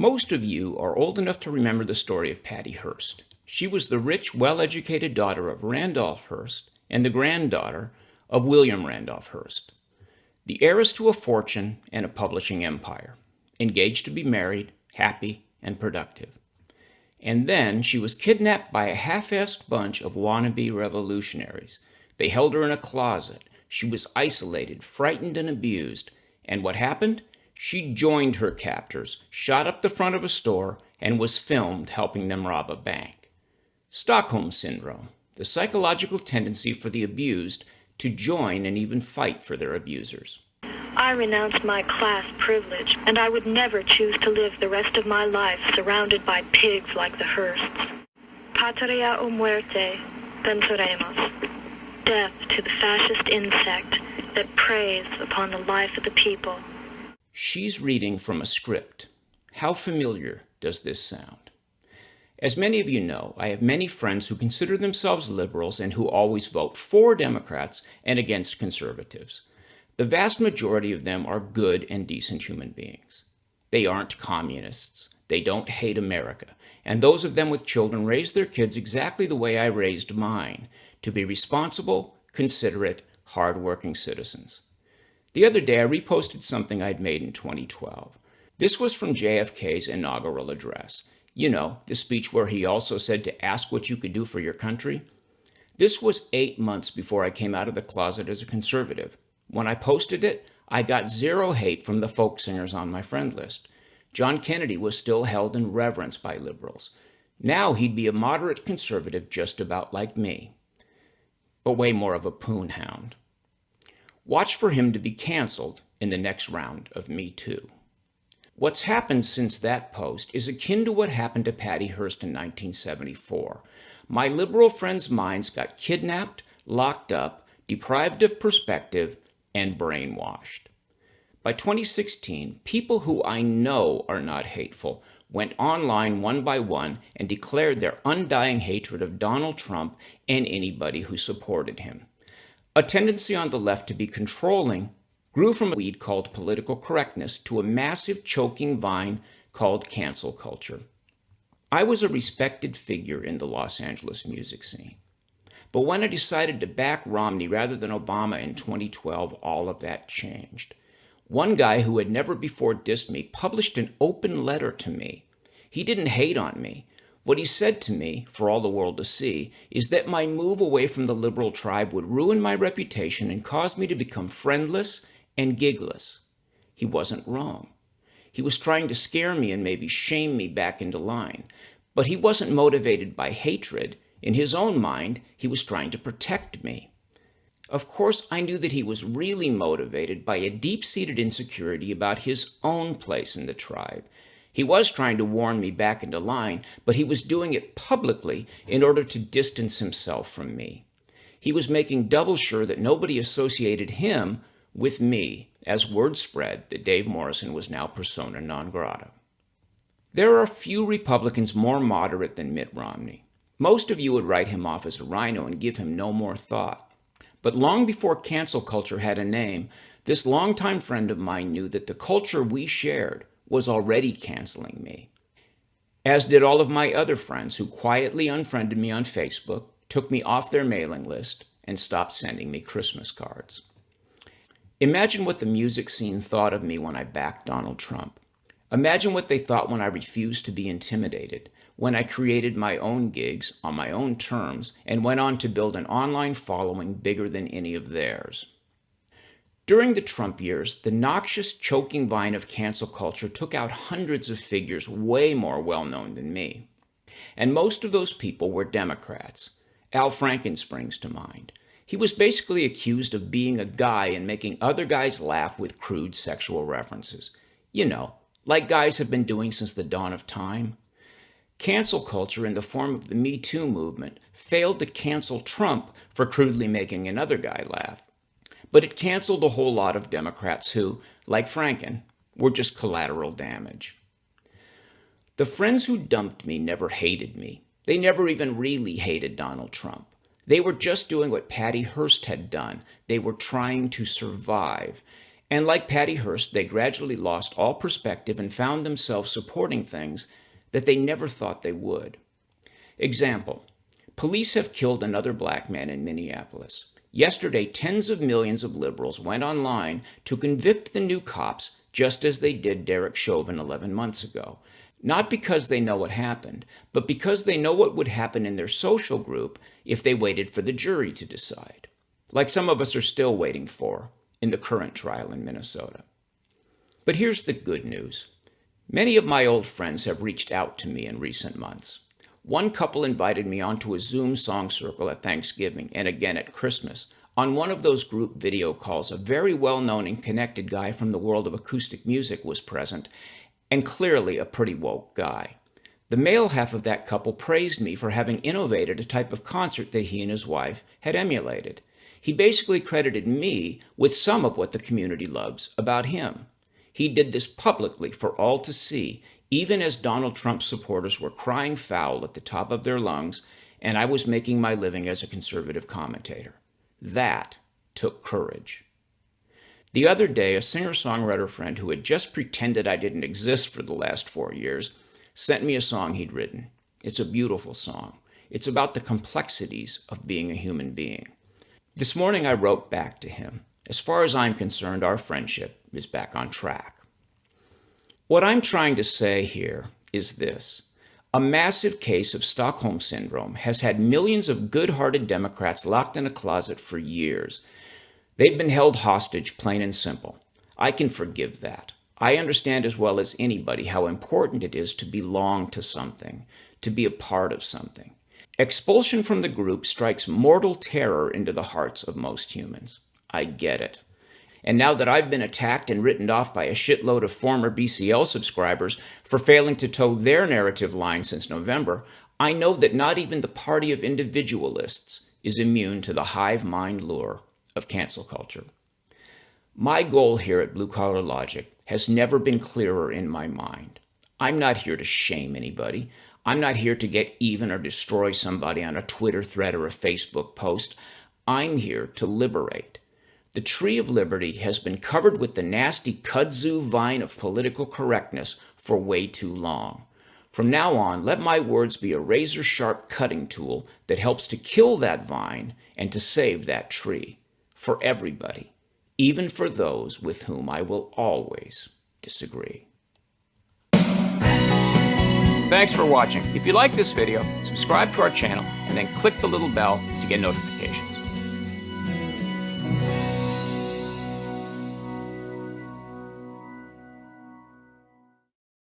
Most of you are old enough to remember the story of Patty Hearst. She was the rich, well-educated daughter of Randolph Hearst and the granddaughter of William Randolph Hearst, the heiress to a fortune and a publishing empire, engaged to be married, happy, and productive. And then she was kidnapped by a half-assed bunch of wannabe revolutionaries. They held her in a closet. She was isolated, frightened, and abused. And what happened? She joined her captors, shot up the front of a store, and was filmed helping them rob a bank. Stockholm Syndrome, the psychological tendency for the abused to join and even fight for their abusers. I renounce my class privilege, and I would never choose to live the rest of my life surrounded by pigs like the Hearsts. Patria o muerte, venceremos. Death to the fascist insect that preys upon the life of the people. She's reading from a script. How familiar does this sound? As many of you know, I have many friends who consider themselves liberals and who always vote for Democrats and against conservatives. The vast majority of them are good and decent human beings. They aren't communists. They don't hate America. And those of them with children raise their kids exactly the way I raised mine, to be responsible, considerate, hardworking citizens. The other day, I reposted something I'd made in 2012. This was from JFK's inaugural address. You know, the speech where he also said to ask what you could do for your country. This was 8 months before I came out of the closet as a conservative. When I posted it, I got zero hate from the folk singers on my friend list. John Kennedy was still held in reverence by liberals. Now he'd be a moderate conservative just about like me, but way more of a poon hound. Watch for him to be canceled in the next round of Me Too. What's happened since that post is akin to what happened to Patty Hearst in 1974. My liberal friends' minds got kidnapped, locked up, deprived of perspective, and brainwashed. By 2016, people who I know are not hateful went online one by one and declared their undying hatred of Donald Trump and anybody who supported him. A tendency on the left to be controlling grew from a weed called political correctness to a massive choking vine called cancel culture. I was a respected figure in the Los Angeles music scene. But when I decided to back Romney rather than Obama in 2012, all of that changed. One guy who had never before dissed me published an open letter to me. He didn't hate on me. What he said to me, for all the world to see, is that my move away from the liberal tribe would ruin my reputation and cause me to become friendless and gigless. He wasn't wrong. He was trying to scare me and maybe shame me back into line. But he wasn't motivated by hatred. In his own mind, he was trying to protect me. Of course, I knew that he was really motivated by a deep-seated insecurity about his own place in the tribe. He was trying to warn me back into line, but he was doing it publicly in order to distance himself from me. He was making double sure that nobody associated him with me, as word spread that Dave Morrison was now persona non grata. There are few Republicans more moderate than Mitt Romney. Most of you would write him off as a rhino and give him no more thought. But long before cancel culture had a name, this longtime friend of mine knew that the culture we shared was already canceling me. As did all of my other friends who quietly unfriended me on Facebook, took me off their mailing list, and stopped sending me Christmas cards. Imagine what the music scene thought of me when I backed Donald Trump. Imagine what they thought when I refused to be intimidated, when I created my own gigs on my own terms and went on to build an online following bigger than any of theirs. During the Trump years, the noxious, choking vine of cancel culture took out hundreds of figures way more well-known than me. And most of those people were Democrats. Al Franken springs to mind. He was basically accused of being a guy and making other guys laugh with crude sexual references. You know, like guys have been doing since the dawn of time. Cancel culture in the form of the Me Too movement failed to cancel Trump for crudely making another guy laugh. But it canceled a whole lot of Democrats who, like Franken, were just collateral damage. The friends who dumped me never hated me. They never even really hated Donald Trump. They were just doing what Patty Hearst had done. They were trying to survive. And like Patty Hearst, they gradually lost all perspective and found themselves supporting things that they never thought they would. Example, police have killed another black man in Minneapolis. Yesterday, tens of millions of liberals went online to convict the new cops just as they did Derek Chauvin 11 months ago. Not because they know what happened, but because they know what would happen in their social group if they waited for the jury to decide. Like some of us are still waiting for in the current trial in Minnesota. But here's the good news. Many of my old friends have reached out to me in recent months. One couple invited me onto a Zoom song circle at Thanksgiving and again at Christmas. On one of those group video calls, a very well-known and connected guy from the world of acoustic music was present, and clearly a pretty woke guy. The male half of that couple praised me for having innovated a type of concert that he and his wife had emulated. He basically credited me with some of what the community loves about him. He did this publicly for all to see, even as Donald Trump supporters were crying foul at the top of their lungs, and I was making my living as a conservative commentator. That took courage. The other day, a singer-songwriter friend who had just pretended I didn't exist for the last 4 years sent me a song he'd written. It's a beautiful song. It's about the complexities of being a human being. This morning I wrote back to him. As far as I'm concerned, our friendship is back on track. What I'm trying to say here is this. A massive case of Stockholm Syndrome has had millions of good-hearted Democrats locked in a closet for years. They've been held hostage, plain and simple. I can forgive that. I understand as well as anybody how important it is to belong to something, to be a part of something. Expulsion from the group strikes mortal terror into the hearts of most humans. I get it. And now that I've been attacked and written off by a shitload of former BCL subscribers for failing to toe their narrative line since November, I know that not even the party of individualists is immune to the hive mind lure of cancel culture. My goal here at Blue Collar Logic has never been clearer in my mind. I'm not here to shame anybody. I'm not here to get even or destroy somebody on a Twitter thread or a Facebook post. I'm here to liberate. The tree of liberty has been covered with the nasty kudzu vine of political correctness for way too long. From now on, let my words be a razor-sharp cutting tool that helps to kill that vine and to save that tree. For everybody, even for those with whom I will always disagree. Thanks for watching. If you like this video, subscribe to our channel and then click the little bell to get notifications.